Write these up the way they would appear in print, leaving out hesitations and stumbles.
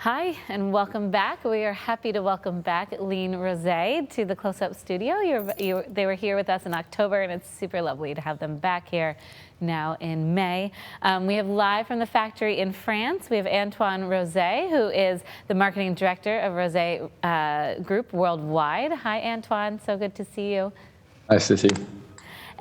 Hi, and welcome back. We are happy to welcome back Ligne Roset to the CLOSEUP studio. They were here with us in October, and it's super lovely to have them back here now in May. We have live from the factory in France, we have Antoine Roset, who is the marketing director of Roset Group Worldwide. Hi, Antoine. So good to see you. Nice to see you.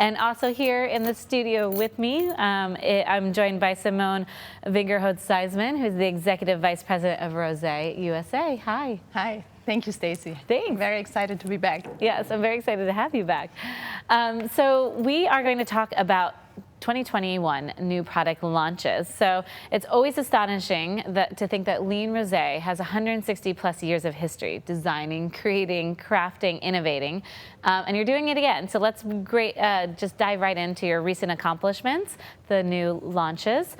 And also here in the studio with me, I'm joined by Simone Vingerhood-Seisman, who's the Executive Vice President of Roset USA. Hi. Hi. Thank you, Stacy. Thanks. Very excited to be back. Yes, I'm very excited to have you back. So we are going to talk about 2021 new product launches. So it's always astonishing to think that Ligne Roset has 160 plus years of history, designing, creating, crafting, innovating, and you're doing it again. So let's just dive right into your recent accomplishments, the new launches.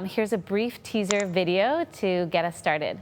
Here's a brief teaser video to get us started.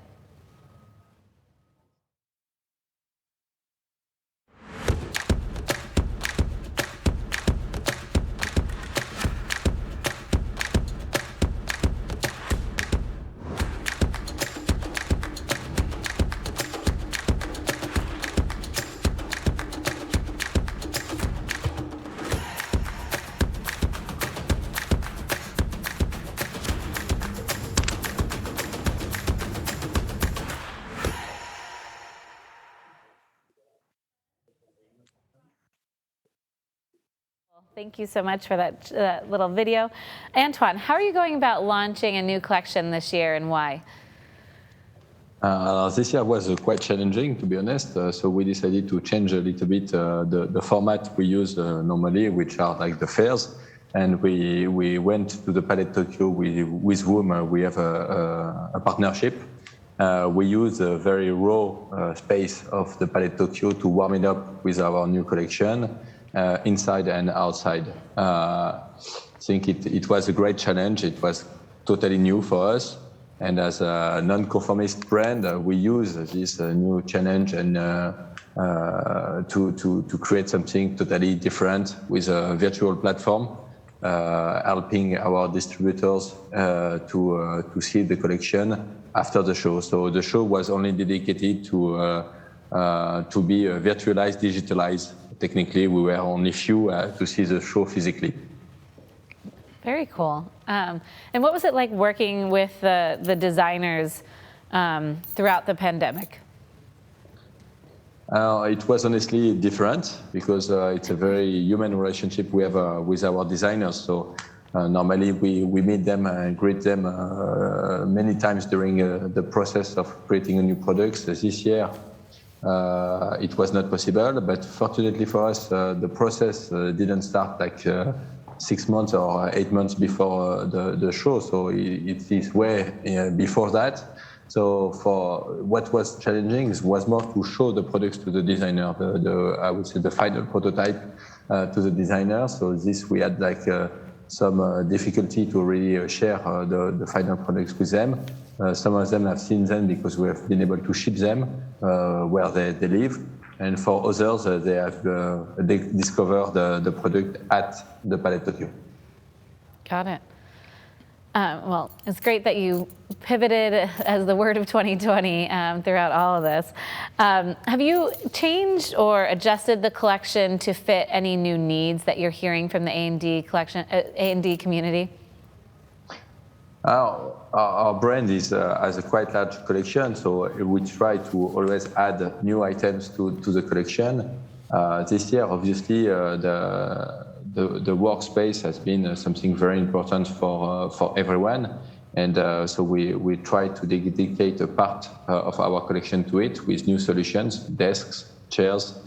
Thank you so much for that little video. Antoine, how are you going about launching a new collection this year and why? This year was quite challenging, to be honest. So we decided to change a little bit the format we use normally, which are like the fairs. And we went to the Palais Tokyo with whom we have a partnership. We use a very raw space of the Palais Tokyo to warm it up with our new collection. Inside and outside. I think it was a great challenge. It was totally new for us. And as a non-conformist brand, we use this new challenge and to create something totally different with a virtual platform, helping our distributors to see the collection after the show. So the show was only dedicated to be virtualized, digitalized. Technically, we were only few to see the show physically. Very cool. And what was it like working with the designers throughout the pandemic? It was honestly different because it's a very human relationship we have with our designers. So normally we meet them and greet them many times during the process of creating a new product. This year, it was not possible, but fortunately for us, the process didn't start like 6 months or 8 months before the show. So it is way before that. So for what was challenging was more to show the products to the designer, I would say the final prototype to the designer. So this we had like some difficulty to really share the final products with them. Some of them have seen them because we have been able to ship them where they live. And for others, they have discovered the product at the Palais Tokyo. Got it. Well, it's great that you pivoted as the word of 2020 throughout all of this. Have you changed or adjusted the collection to fit any new needs that you're hearing from the A&D community? Our brand has a quite large collection, so we try to always add new items to the collection. This year, obviously, the workspace has been something very important for everyone, and so we try to dedicate a part of our collection to it with new solutions: desks, chairs,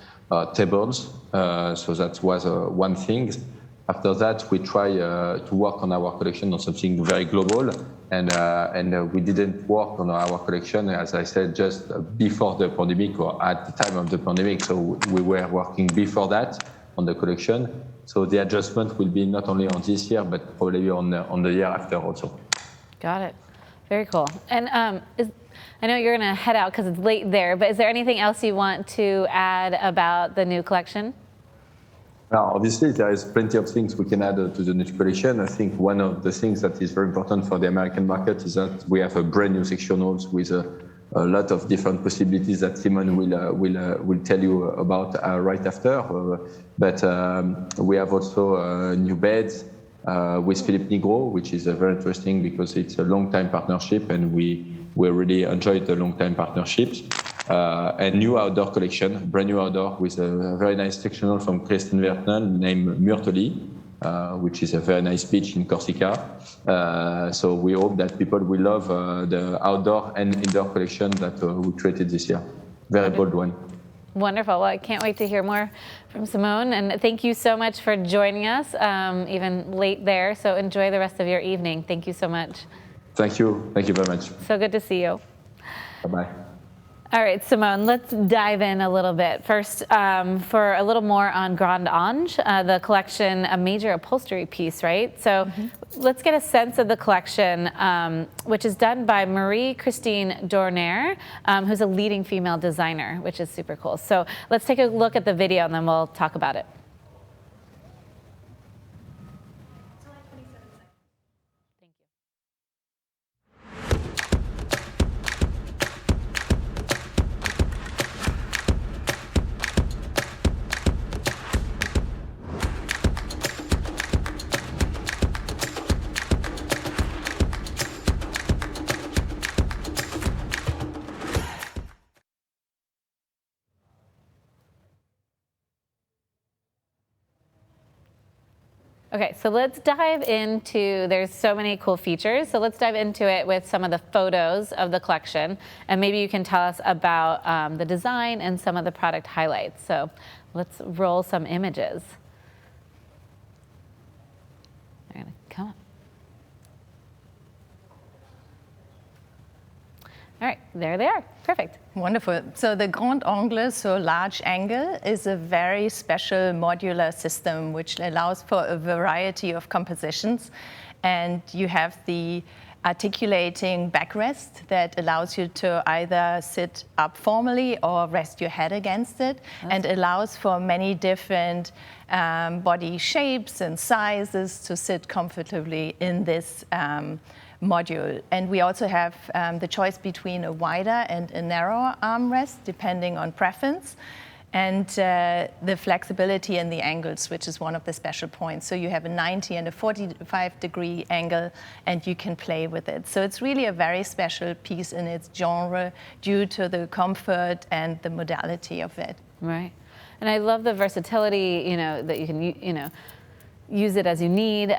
tables. So that was one thing. After that, we try to work on our collection on something very global, and we didn't work on our collection, as I said, just before the pandemic or at the time of the pandemic. So we were working before that on the collection. So the adjustment will be not only on this year, but probably on the year after also. Got it. Very cool. And I know you're going to head out because it's late there, but is there anything else you want to add about the new collection? Now, obviously, there is plenty of things we can add to the new collection. I think one of the things that is very important for the American market is that we have a brand new sectionals with a lot of different possibilities that Simon will tell you about right after. But we have also new beds with Philippe Nigro, which is very interesting because it's a long-time partnership, and we really enjoyed the long-time partnerships. And new outdoor collection, brand new outdoor with a very nice sectional from Kristen Vertnen named Murtoli, which is a very nice beach in Corsica. So we hope that people will love the outdoor and indoor collection that we created this year. Very bold one. Wonderful. Well, I can't wait to hear more from Simone. And thank you so much for joining us, even late there. So enjoy the rest of your evening. Thank you so much. Thank you. Thank you very much. So good to see you. Bye-bye. All right, Simone, let's dive in a little bit. First, for a little more on Grand Ange, the collection, a major upholstery piece, right? So let's get a sense of the collection, which is done by Marie-Christine Dornaire, who's a leading female designer, which is super cool. So let's take a look at the video and then we'll talk about it. Okay, so let's dive into, there's so many cool features, so let's dive into it with some of the photos of the collection, and maybe you can tell us about the design and some of the product highlights. So let's roll some images. They're gonna come up. All right, there they are. Perfect. Wonderful. So the Grand Angle, so large angle, is a very special modular system which allows for a variety of compositions. And you have the articulating backrest that allows you to either sit up formally or rest your head against it, and allows for many different body shapes and sizes to sit comfortably in this module. And we also have the choice between a wider and a narrower armrest, depending on preference, and the flexibility in the angles, which is one of the special points. So you have a 90 and a 45-degree angle, and you can play with it. So it's really a very special piece in its genre due to the comfort and the modality of it. Right. And I love the versatility, you know, that you can, use it as you need.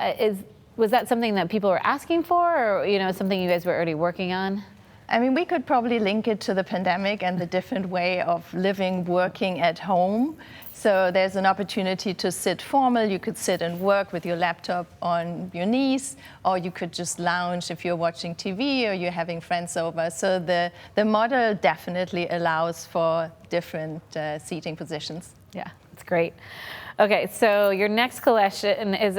Was that something that people were asking for, or something you guys were already working on? I mean, we could probably link it to the pandemic and the different way of living, working at home. So there's an opportunity to sit formal. You could sit and work with your laptop on your knees, or you could just lounge if you're watching TV or you're having friends over. So the model definitely allows for different seating positions. Yeah, it's great. Okay, so your next collection is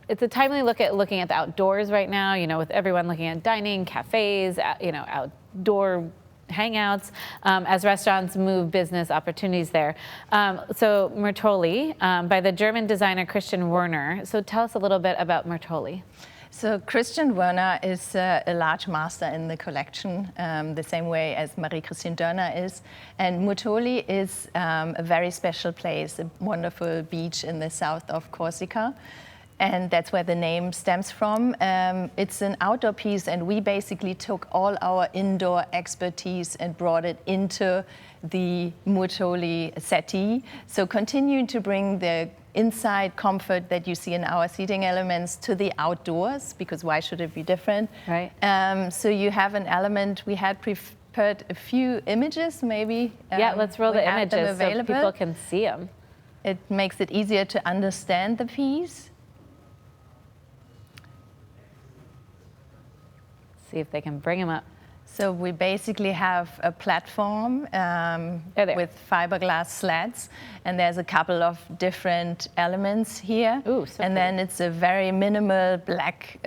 it's a timely look at looking at the outdoors right now, with everyone looking at dining, cafes, outdoor hangouts, as restaurants move business opportunities there. So Murtoli, by the German designer Christian Werner. So tell us a little bit about Murtoli. So Christian Werner is a large master in the collection, the same way as Marie-Christine Dornaire is. And Murtoli is a very special place, a wonderful beach in the south of Corsica. And that's where the name stems from. It's an outdoor piece, and we basically took all our indoor expertise and brought it into the Murtoli settee. So continuing to bring the inside comfort that you see in our seating elements to the outdoors, because why should it be different? Right. So you have an element, we had prepared a few images maybe. Yeah, let's roll the images so people can see them. It makes it easier to understand the piece. See if they can bring them up. So we basically have a platform with fiberglass slats, and there's a couple of different elements here. Ooh, so and then it's a very minimal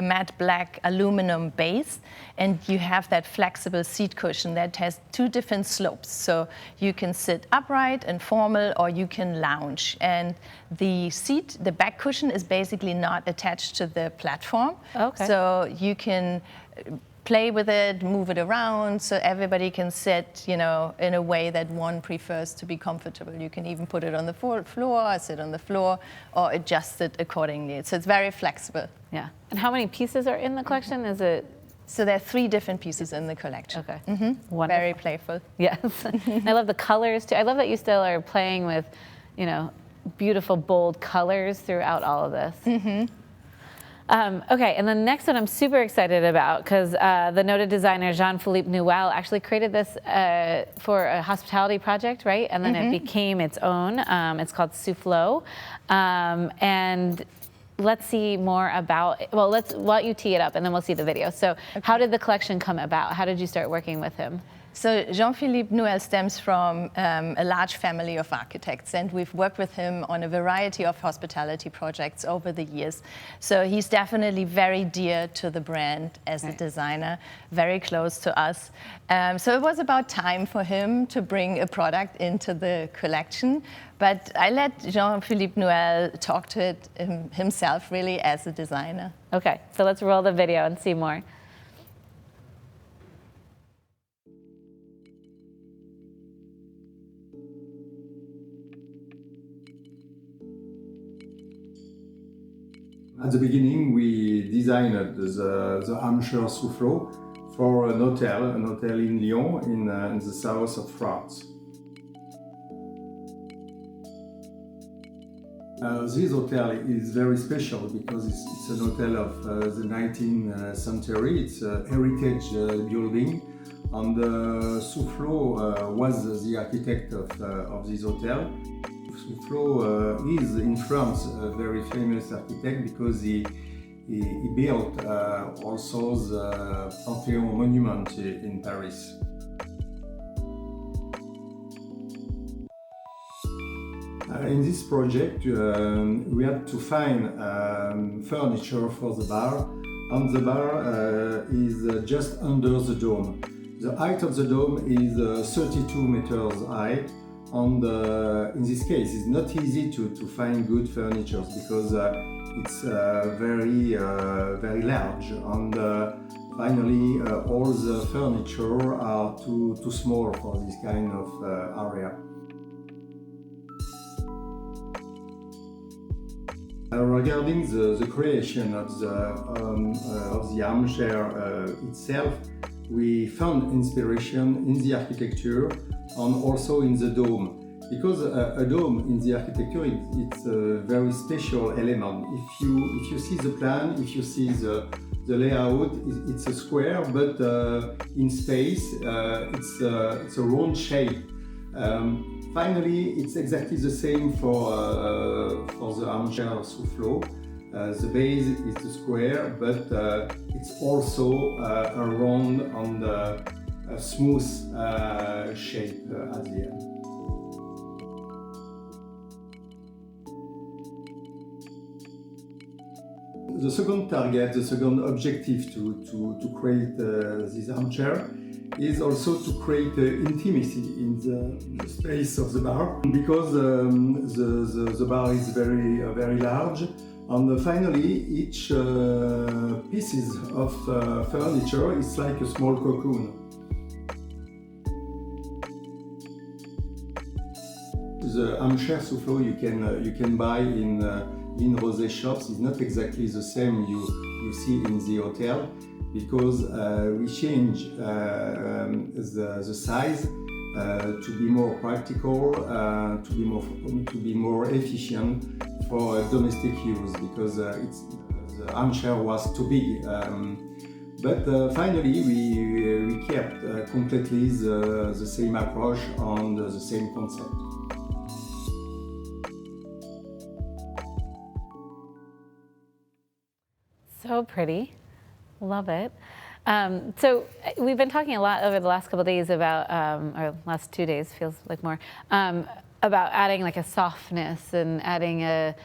matte black aluminum base, and you have that flexible seat cushion that has two different slopes. So you can sit upright and formal, or you can lounge. And the back cushion is basically not attached to the platform. Okay. So you can play with it, move it around, so everybody can sit, in a way that one prefers to be comfortable. You can even put it on the floor, sit on the floor, or adjust it accordingly. So it's very flexible. Yeah. And how many pieces are in the collection? Is it? So there are 3 different pieces in the collection. Okay. Wonderful. Very playful. Yes. And I love the colors too. I love that you still are playing with, beautiful, bold colors throughout all of this. Okay, and the next one I'm super excited about because the noted designer Jean-Philippe Nouel actually created this for a hospitality project, right? And then it became its own. It's called SOUFFLOT. And let's see more about, well, why don't you tee it up and then we'll see the video. So how did the collection come about? How did you start working with him? So Jean-Philippe Nouel stems from a large family of architects, and we've worked with him on a variety of hospitality projects over the years. So he's definitely very dear to the brand as a designer, very close to us. So it was about time for him to bring a product into the collection. But I let Jean-Philippe Nouel talk to it himself, really, as a designer. Okay, so let's roll the video and see more. At the beginning, we designed the ARMCHAIR SOUFFLOT for an hotel in Ligne, in the south of France. This hotel is very special because it's an hotel of the 19th century. It's a heritage building, and SOUFFLOT was the architect of this hotel. SOUFFLOT is in France a very famous architect because he built also the Panthéon monument in Paris. In this project, we had to find furniture for the bar, and the bar is just under the dome. The height of the dome is 32 meters high. And in this case, it's not easy to find good furniture because it's very large. And finally, all the furniture are too small for this kind of area. Regarding the creation of the armchair itself, we found inspiration in the architecture and also in the dome, because a dome in the architecture it's a very special element. If you see the plan, if you see the layout, it's a square, but in space it's a round shape. Finally, it's exactly the same for the armchair SOUFFLOT. The base is the square, but it's also a round and a smooth shape at the end. The second target, the second objective to create this armchair is also to create intimacy in the space of the bar, because the bar is very large, and finally each pieces of furniture is like a small cocoon. The armchair SOUFFLOT you can buy in Roset shops is not exactly the same you see in the hotel, because we change the size to be more practical, to be more efficient for domestic use, because the armchair was too big. But finally, we kept completely the same approach and the same concept. So pretty. Love it. So we've been talking a lot over the last couple of days about, or last 2 days, feels like more, about adding like a softness and adding a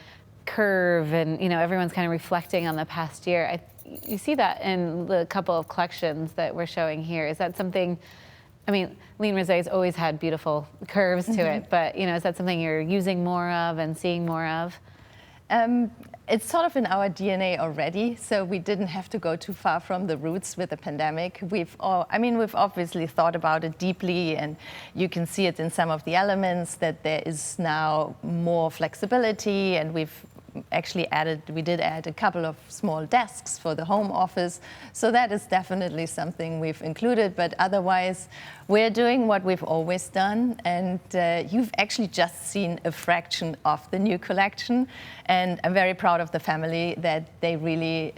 curve, and everyone's kind of reflecting on the past year. You see that in the couple of collections that we're showing here. Is that something? I mean, Ligne Roset's always had beautiful curves to it, but is that something you're using more of and seeing more of? It's sort of in our DNA already, so we didn't have to go too far from the roots with the pandemic. We've obviously thought about it deeply, and you can see it in some of the elements that there is now more flexibility, and we did add a couple of small desks for the home office. So that is definitely something we've included, but otherwise we're doing what we've always done, and you've actually just seen a fraction of the new collection, and I'm very proud of the family that they really,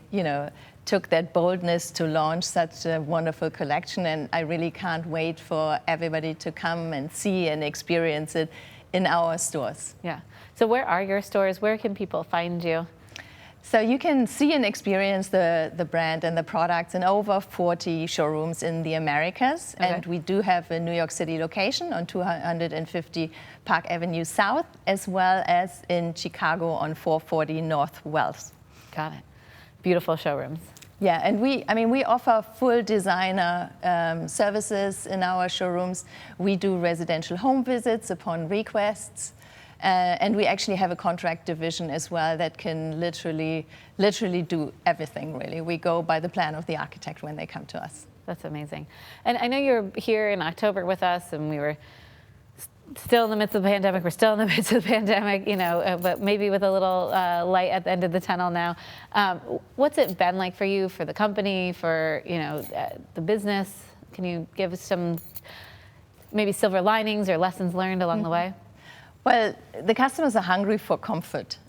took that boldness to launch such a wonderful collection, and I really can't wait for everybody to come and see and experience it in our stores. Yeah. So where are your stores? Where can people find you? So you can see and experience the brand and the products in over 40 showrooms in the Americas. Okay. And we do have a New York City location on 250 Park Avenue South, as well as in Chicago on 440 North Wells. Got it. Beautiful showrooms. Yeah, and we offer full designer services in our showrooms. We do residential home visits upon requests. And we actually have a contract division as well that can literally do everything, really. We go by the plan of the architect when they come to us. That's amazing. And I know you're here in October with us, and we were still in the midst of the pandemic. We're still in the midst of the pandemic, but maybe with a little light at the end of the tunnel now. What's it been like for you, for the company, for the business? Can you give us some maybe silver linings or lessons learned along the way? Well, the customers are hungry for comfort.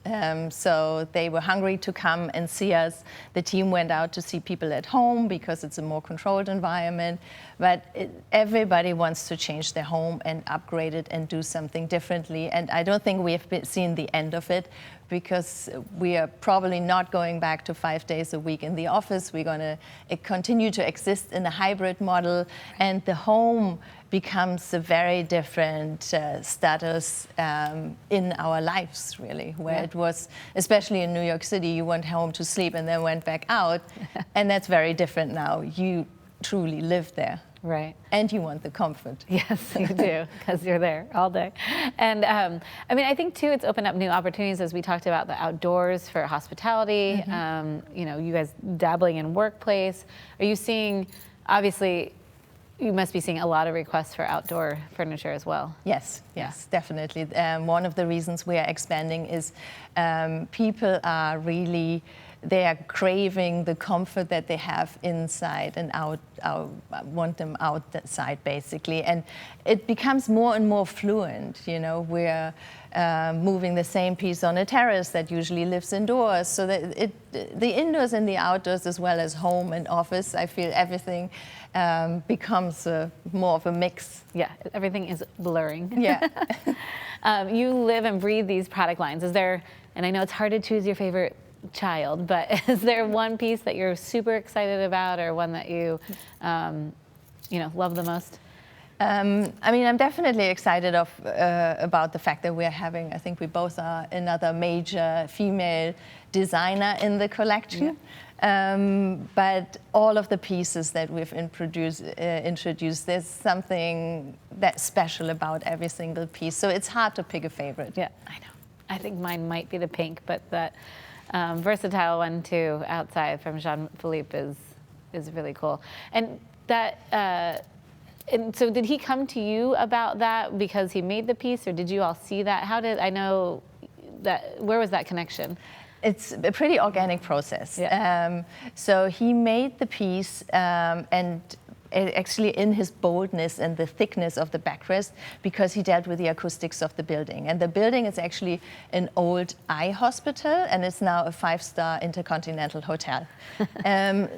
So they were hungry to come and see us. The team went out to see people at home because it's a more controlled environment. But everybody wants to change their home and upgrade it and do something differently. And I don't think we have seen the end of it, because we are probably not going back to 5 days a week in the office. We're going to continue to exist in a hybrid model, and the home becomes a very different status in our lives, really, where it was, especially in New York City, you went home to sleep and then went back out, and that's very different now. You truly live there. Right. And you want the comfort. Yes, you do, because you're there all day. And I think too, it's opened up new opportunities, as we talked about the outdoors for hospitality. Mm-hmm. You guys dabbling in workplace. Are you seeing, obviously, you must be seeing a lot of requests for outdoor furniture as well. Yes, definitely. One of the reasons we are expanding is people are really, they are craving the comfort that they have inside and out, want them outside, basically. And it becomes more and more fluent. We're moving the same piece on a terrace that usually lives indoors. So that the indoors and the outdoors, as well as home and office, I feel everything becomes more of a mix. Yeah, everything is blurring. Yeah. You live and breathe these product lines. Is there, and I know it's hard to choose your favorite child, but is there one piece that you're super excited about, or one that you, love the most? I'm definitely excited about the fact that we're having, I think we both are, another major female designer in the collection. Yeah. But all of the pieces that we've introduced, there's something that's special about every single piece. So it's hard to pick a favorite. Yeah, I know. I think mine might be the pink, but that versatile one too, outside from Jean-Philippe, is really cool. And that. And so did he come to you about that because he made the piece, or did you all see that? Where was that connection? It's a pretty organic process. Yeah. So he made the piece, and actually in his boldness and the thickness of the backrest, because he dealt with the acoustics of the building. And the building is actually an old eye hospital, and it's now a 5-star intercontinental hotel.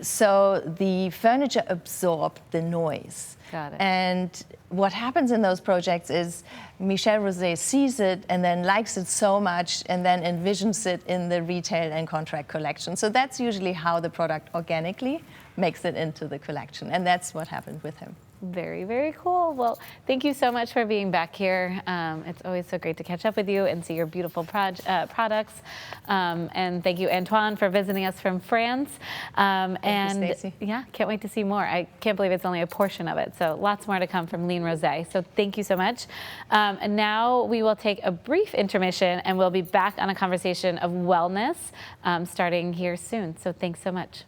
So the furniture absorbed the noise. Got it. And what happens in those projects is Michel Roset sees it and then likes it so much and then envisions it in the retail and contract collection. So that's usually how the product organically makes it into the collection. And that's what happened with him. Very, very cool. Well, thank you so much for being back here. It's always so great to catch up with you and see your beautiful products. And thank you, Antoine, for visiting us from France. Thank you, Stacey. Yeah, can't wait to see more. I can't believe it's only a portion of it. So lots more to come from Ligne Roset. So thank you so much. And now we will take a brief intermission and we'll be back on a conversation of wellness starting here soon. So thanks so much.